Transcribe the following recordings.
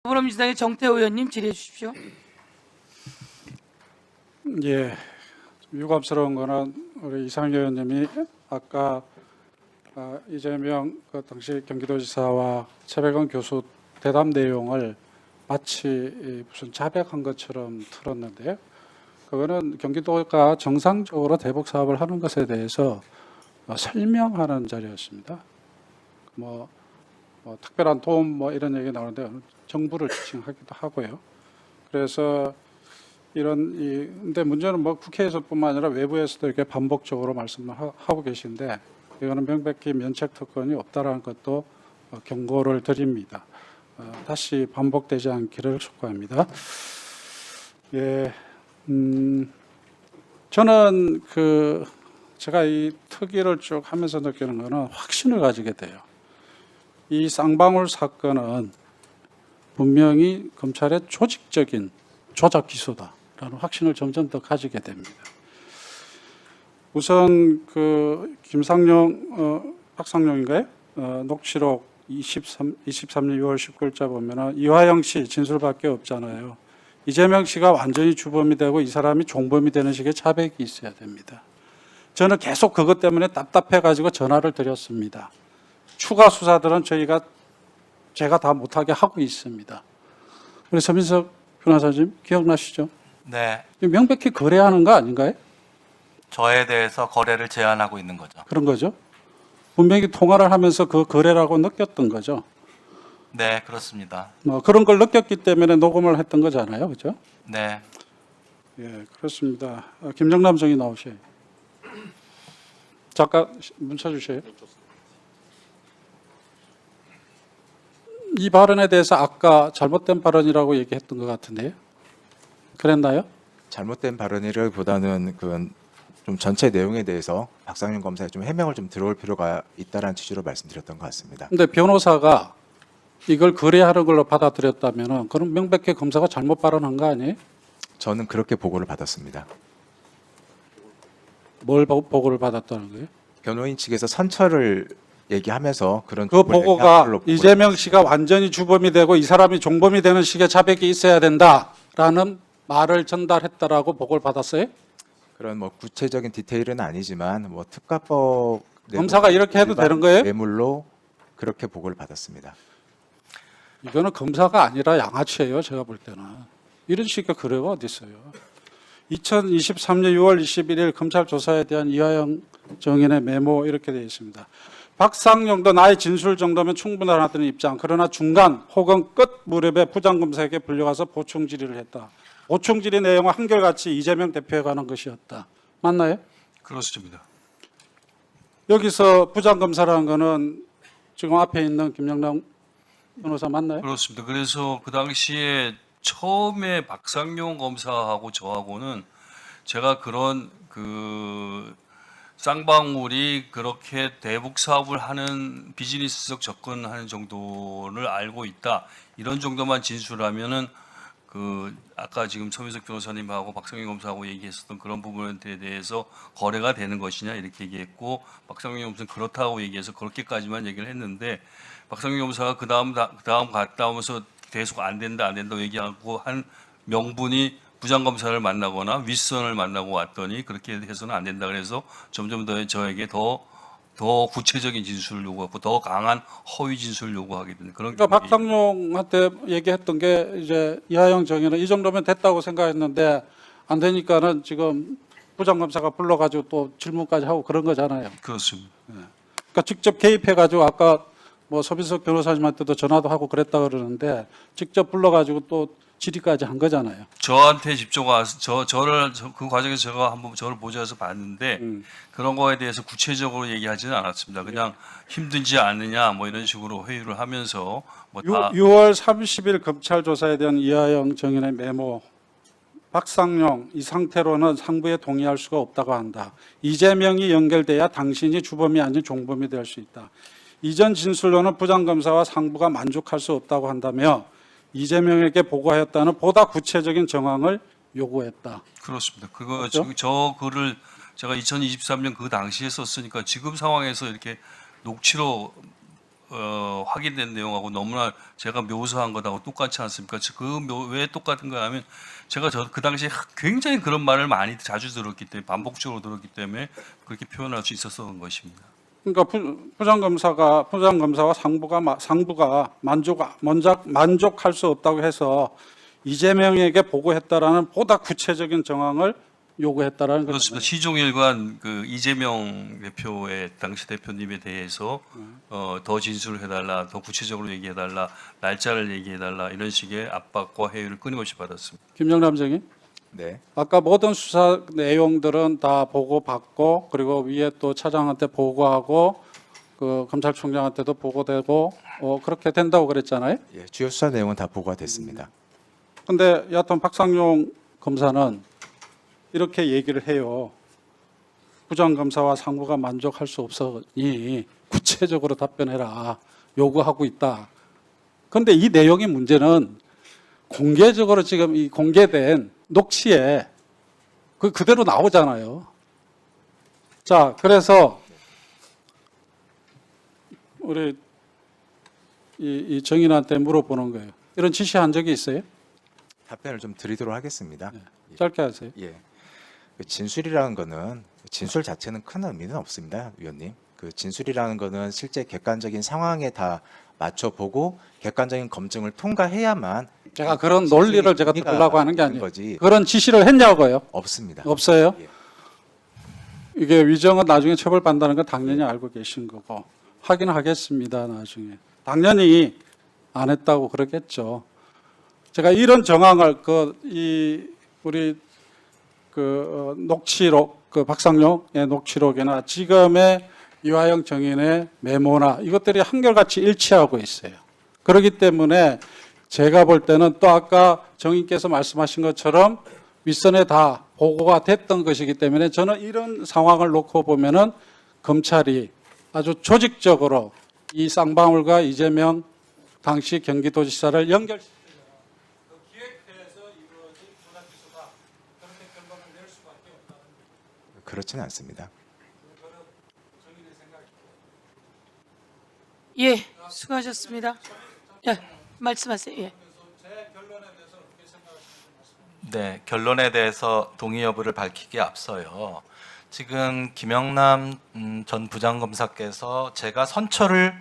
더불어민주당의 정태호 의원님 질의해 주십시오. 예, 좀 유감스러운 거는 우리 이상희 의원님이 아까 이재명 그 당시 경기도지사와 최백원 교수 대담 내용을 마치 무슨 자백한 것처럼 틀었는데요. 그거는 경기도가 정상적으로 대북 사업을 하는 것에 대해서 설명하는 자리였습니다. 뭐 특별한 도움 뭐 이런 얘기 나오는데 정부를 지칭하기도 하고요. 그래서 근데 문제는 뭐 국회에서뿐만 아니라 외부에서도 이렇게 반복적으로 말씀을 하고 계신데 이거는 명백히 면책 특권이 없다라는 것도 경고를 드립니다. 다시 반복되지 않기를 촉구합니다. 예, 저는 제가 이 특위를 쭉 하면서 느끼는 거는 확신을 가지게 돼요. 이 쌍방울 사건은 분명히 검찰의 조직적인 조작 기소다라는 확신을 점점 더 가지게 됩니다. 우선 김상용 박상용인가요? 녹취록 23년 6월 19일자 보면은 이화영 씨 진술밖에 없잖아요. 이재명 씨가 완전히 주범이 되고 이 사람이 종범이 되는 식의 자백이 있어야 됩니다. 저는 계속 그것 때문에 답답해 가지고 전화를 드렸습니다. 추가 수사들은 제가 다 못하게 하고 있습니다. 우리 서민석 변호사님 기억나시죠? 네, 명백히 거래하는 거 아닌가요? 저에 대해서 거래를 제한하고 있는 거죠. 그런 거죠. 분명히 통화를 하면서 그 거래라고 느꼈던 거죠. 네, 그렇습니다. 그런 걸 느꼈기 때문에 녹음을 했던 거잖아요, 그렇죠? 네, 예, 그렇습니다. 김정남 정의 나오셔요. 잠깐 문자 주세요. 이 발언에 대해서 아까 잘못된 발언이라고 얘기했던 것 같은데요. 그랬나요? 잘못된 발언이라기보다는 그건 좀 전체 내용에 대해서 박상윤 검사의 좀 해명을 좀 들어올 필요가 있다라는 취지로 말씀드렸던 것 같습니다. 근데 변호사가 이걸 거래하는 걸로 받아들였다면은 그럼 명백히 검사가 잘못 발언한 거 아니에요? 저는 그렇게 보고를 받았습니다. 뭘 보고를 받았다는 거예요? 변호인 측에서 선처를 얘기하면서 그런 그 쪽을 보고가 얘기한 걸로 보고를 이재명 씨가 완전히 주범이 되고 이 사람이 종범이 되는 식의 자백이 있어야 된다라는 말을 전달했다라고 보고를 받았어요? 그런 뭐 구체적인 디테일은 아니지만 뭐 특가법 검사가 이렇게 해도 일반 되는 거예요? 뇌물로 그렇게 보고를 받았습니다. 이거는 검사가 아니라 양아치예요. 제가 볼 때는. 이런 식의 거래가 어디 있어요. 2023년 6월 21일 검찰 조사에 대한 이화영 정인의 메모 이렇게 되어 있습니다. 박상용도 나의 진술 정도면 충분하다는 입장. 그러나 중간 혹은 끝 무렵에 부장검사에게 불려가서 보충 질의를 했다. 보충 질의 내용은 한결같이 이재명 대표에 관한 것이었다. 맞나요? 그렇습니다. 여기서 부장검사라는 거는 지금 앞에 있는 김영남 변호사 맞나요? 그렇습니다. 그래서 그 당시에 처음에 박상용 검사하고 저하고는 제가 그런 쌍방울이 그렇게 대북 사업을 하는 비즈니스적 접근하는 정도를 알고 있다. 이런 정도만 진술하면은 아까 지금 서민석 변호사님하고 박상용 검사하고 얘기했었던 그런 부분에 대해서 거래가 되는 것이냐 이렇게 얘기했고 박상용 검사는 그렇다고 얘기해서 그렇게까지만 얘기를 했는데 박상용 검사가 그 다음 갔다 오면서 계속 안 된다 얘기하고 한 명분이 부장검사를 만나거나 윗선을 만나고 왔더니 그렇게 해서는 안 된다 그래서 점점 더 저에게 더 구체적인 진술을 요구하고 더 강한 허위 진술을 요구하게 되는 그런. 그러니까 박상용한테 얘기했던 게 이제 이하영 정의는 이 정도면 됐다고 생각했는데 안 되니까는 지금 부장검사가 불러가지고 또 질문까지 하고 그런 거잖아요. 그렇습니다. 그러니까 직접 개입해가지고 아까 뭐 서민석 변호사님한테도 전화도 하고 그랬다 그러는데 직접 불러가지고 또 질의까지 한 거잖아요. 저한테 직접 와서 그 과정에서 제가 한번 저를 보좌해서 봤는데 그런 거에 대해서 구체적으로 얘기하지는 않았습니다. 그냥 힘든지 않느냐 뭐 이런 식으로 회의를 하면서 뭐 다 6월 30일 검찰 조사에 대한 이하영 정인의 메모. 박상용 이 상태로는 상부에 동의할 수가 없다고 한다. 이재명이 연결돼야 당신이 주범이 아닌 종범이 될 수 있다. 이전 진술로는 부장검사와 상부가 만족할 수 없다고 한다며 이재명에게 보고하였다는 보다 구체적인 정황을 요구했다. 그렇습니다. 그거 그렇죠? 지금 저 글을 제가 2023년 그 당시에 썼으니까 지금 상황에서 이렇게 녹취로 확인된 내용하고 너무나 제가 묘사한 것하고 똑같지 않습니까? 왜 똑같은 거야 하면 제가 그 당시에 굉장히 그런 말을 많이 자주 들었기 때문에 반복적으로 들었기 때문에 그렇게 표현할 수 있었던 것입니다. 그러니까 부장검사와 상부가 만족할 수 없다고 해서 이재명에게 보고했다라는 보다 구체적인 정황을 요구했다라는 그렇습니다. 거죠. 시종일관 그 이재명 대표의 당시 대표님에 대해서 더 진술해달라, 더 구체적으로 얘기해달라, 날짜를 얘기해달라 이런 식의 압박과 회유를 끊임없이 받았습니다. 김영남 정의. 네. 아까 모든 수사 내용들은 다 보고받고 그리고 위에 또 차장한테 보고하고 그 검찰총장한테도 보고되고 그렇게 된다고 그랬잖아요. 예, 주요 수사 내용은 다 보고가 됐습니다. 근데 여하튼 박상용 검사는 이렇게 얘기를 해요. 부장검사와 상부가 만족할 수 없으니 구체적으로 답변해라 요구하고 있다. 그런데 이 내용의 문제는 공개적으로 지금 이 공개된 녹취에 그대로 나오잖아요. 자, 그래서 우리 이 정인한테 물어보는 거예요. 이런 지시한 적이 있어요? 답변을 좀 드리도록 하겠습니다. 짧게 하세요. 예. 그 진술이라는 거는 진술 자체는 큰 의미는 없습니다, 위원님. 그 진술이라는 거는 실제 객관적인 상황에 다 맞춰보고 객관적인 검증을 통과해야만 제가 그런 논리를 제가 의미가 들으려고 하는 게 있는 아니에요. 거지. 그런 지시를 했냐고요? 없습니다. 없어요. 예. 이게 위정은 나중에 처벌받는다는 건 당연히 알고 계신 거고 확인하겠습니다. 나중에 당연히 안 했다고 그러겠죠. 제가 이런 정황을 우리 녹취록 박상용의 녹취록이나 지금의 이화영 정인의 메모나 이것들이 한결같이 일치하고 있어요. 그렇기 때문에 제가 볼 때는 또 아까 정인께서 말씀하신 것처럼 윗선에 다 보고가 됐던 것이기 때문에 저는 이런 상황을 놓고 보면은 검찰이 아주 조직적으로 이 쌍방울과 이재명 당시 경기도지사를 연결시키는 그 기획돼서 이루어진 조작기수다. 그렇게 결론을 낼 수밖에 없다는 거예요. 그렇지는 않습니다. 예, 수고하셨습니다. 예, 말씀하세요. 예. 네, 결론에 대해서 동의 여부를 밝히기에 앞서요. 지금 김영남 전 부장검사께서 제가 선처를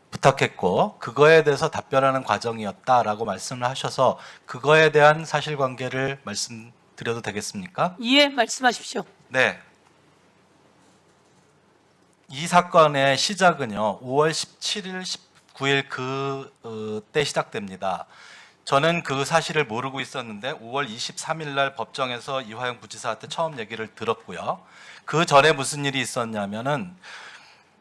부탁했고 그거에 대해서 답변하는 과정이었다라고 말씀을 하셔서 그거에 대한 사실관계를 말씀드려도 되겠습니까? 예, 말씀하십시오. 네. 이 사건의 시작은요. 5월 17일, 19일 그때 시작됩니다. 저는 그 사실을 모르고 있었는데 5월 23일 날 법정에서 이화영 부지사한테 처음 얘기를 들었고요. 그 전에 무슨 일이 있었냐면은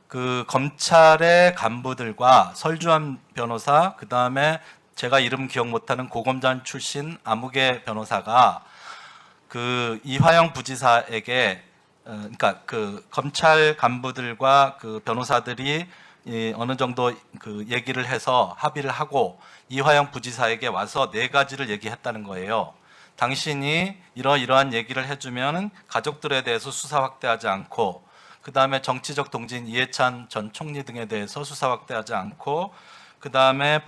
그 검찰의 간부들과 설주환 변호사, 그 다음에 제가 이름 기억 못하는 고검장 출신 아무개 변호사가 그 이화영 부지사에게 그러니까 그 검찰 간부들과 그 변호사들이 어느 정도 그 얘기를 해서 합의를 하고 이화영 부지사에게 와서 4가지를 얘기했다는 거예요. 당신이 이러이러한 얘기를 해주면 가족들에 대해서 수사 확대하지 않고 그 다음에 정치적 동지인 이해찬 전 총리 등에 대해서 수사 확대하지 않고 그 다음에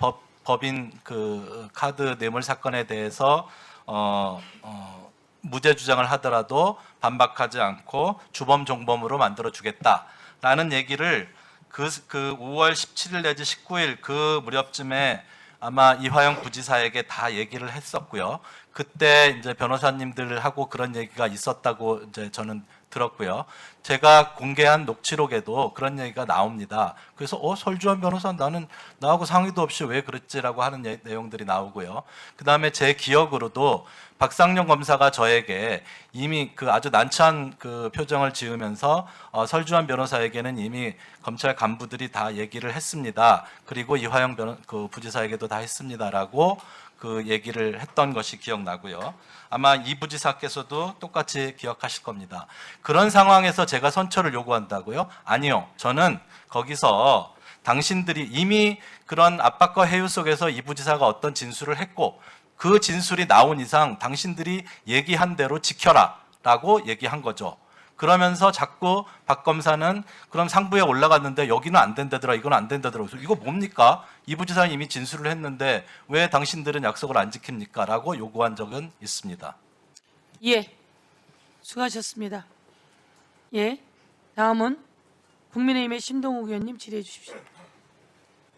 법인 그 카드 뇌물 사건에 대해서 무죄 주장을 하더라도 반박하지 않고 주범 종범으로 만들어 주겠다라는 얘기를 그 5월 17일 내지 19일 그 무렵쯤에 아마 이화영 부지사에게 다 얘기를 했었고요. 그때 이제 변호사님들하고 그런 얘기가 있었다고 이제 저는 들었고요. 제가 공개한 녹취록에도 그런 얘기가 나옵니다. 그래서 설주환 변호사 나하고 상의도 없이 왜 그랬지라고 하는 내용들이 나오고요. 그 다음에 제 기억으로도 박상용 검사가 저에게 이미 그 아주 난처한 그 표정을 지으면서 설주환 변호사에게는 이미 검찰 간부들이 다 얘기를 했습니다. 그리고 이화영 그 부지사에게도 다 했습니다라고 그 얘기를 했던 것이 기억나고요. 아마 이 부지사께서도 똑같이 기억하실 겁니다. 그런 상황에서 제가 선처를 요구한다고요? 아니요. 저는 거기서 당신들이 이미 그런 압박과 회유 속에서 이 부지사가 어떤 진술을 했고 그 진술이 나온 이상 당신들이 얘기한 대로 지켜라 라고 얘기한 거죠. 그러면서 자꾸 박 검사는 그럼 상부에 올라갔는데 여기는 안 된다더라, 이건 안 된다더라. 그래서 이거 뭡니까? 이 부지사는 이미 진술을 했는데 왜 당신들은 약속을 안 지킵니까? 라고 요구한 적은 있습니다. 예, 수고하셨습니다. 예, 다음은 국민의힘의 신동욱 의원님 질의해 주십시오.